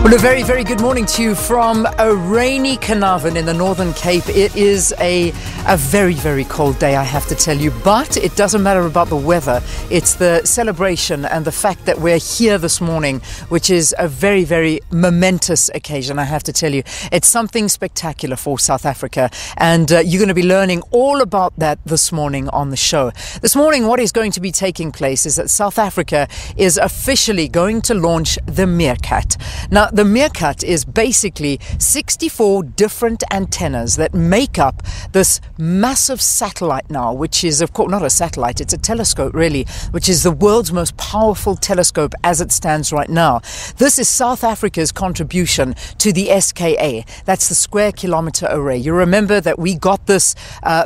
Well, a very, very good morning to you from a rainy Canarvon in the Northern Cape. It is a very, very cold day, I have to tell you, but it doesn't matter about the weather. It's the celebration and the fact that we're here this morning, which is a very, very momentous occasion, I have to tell you. It's something spectacular for South Africa, and you're going to be learning all about that this morning on the show. This morning, what is going to be taking place is that South Africa is officially going to launch the Meerkat. Now, the Meerkat is basically 64 different antennas that make up this massive satellite now, which is, of course, not a satellite, it's a telescope really, which is the world's most powerful telescope as it stands right now. This is South Africa's contribution to the SKA. That's the Square Kilometre Array. You remember that we got this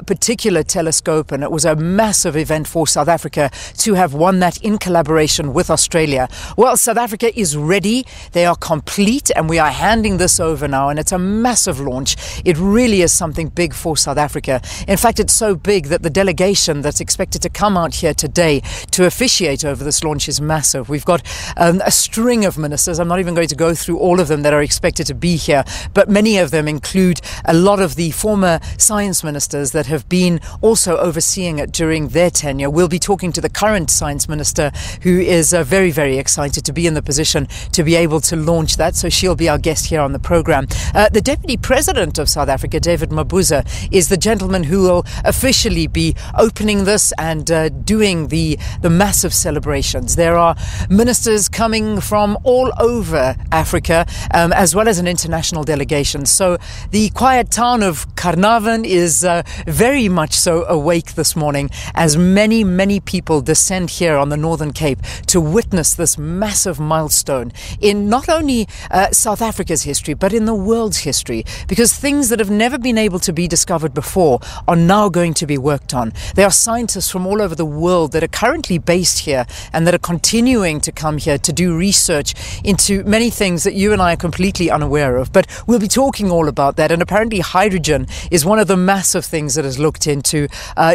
particular telescope, and it was a massive event for South Africa to have won that in collaboration with Australia. Well, South Africa is ready. They are complete, and we are handing this over now, and it's a massive launch. It really is something big for South Africa. In fact, it's so big that the delegation that's expected to come out here today to officiate over this launch is massive. We've got a string of ministers. I'm not even going to go through all of them that are expected to be here, but many of them include a lot of the former science ministers that have been also overseeing it during their tenure. We'll be talking to the current science minister, who is very, very excited to be in the position to be able to launch that. So she'll be our guest here on the program. The Deputy President of South Africa, David Mabuza, is the gentleman who will officially be opening this and doing the massive celebrations. There are ministers coming from all over Africa, as well as an international delegation. So the quiet town of Canarvon is very much so awake this morning, as many, many people descend here on the Northern Cape to witness this massive milestone in not only South Africa's history, but in the world's history, because things that have never been able to be discovered before are now going to be worked on. There are scientists from all over the world that are currently based here and that are continuing to come here to do research into many things that you and I are completely unaware of. But we'll be talking all about that. And apparently hydrogen is one of the massive things that is looked into.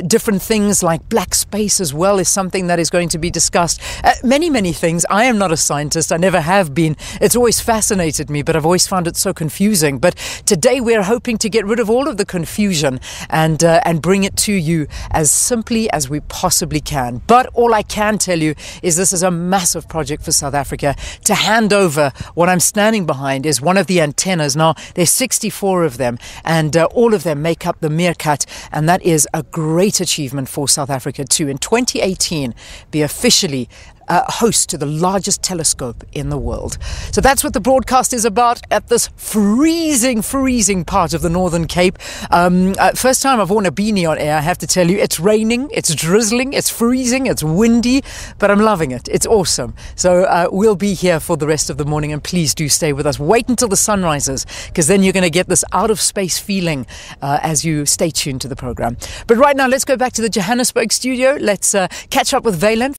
Different things like black space as well is something that is going to be discussed. Many, many things. I am not a scientist. I never have been. It's always fascinated me, but I've always found it so confusing. But today we're hoping to get rid of all of the confusion and bring it to you as simply as we possibly can. But all I can tell you is this is a massive project for South Africa. To hand over what I'm standing behind is one of the antennas. Now, there's 64 of them, and all of them make up the Meerkat, and that is a great achievement for South Africa to, in 2018, be officially host to the largest telescope in the world. So that's what the broadcast is about at this freezing part of the Northern Cape. First time I've worn a beanie on air, I have to tell you. It's raining, it's drizzling, it's freezing, it's windy, but I'm loving it. It's awesome. So we'll be here for the rest of the morning, and please do stay with us. Wait until the sun rises, because then you're going to get this out of space feeling as you stay tuned to the program. But right now, let's go back to the Johannesburg studio. Let's catch up with Leanne.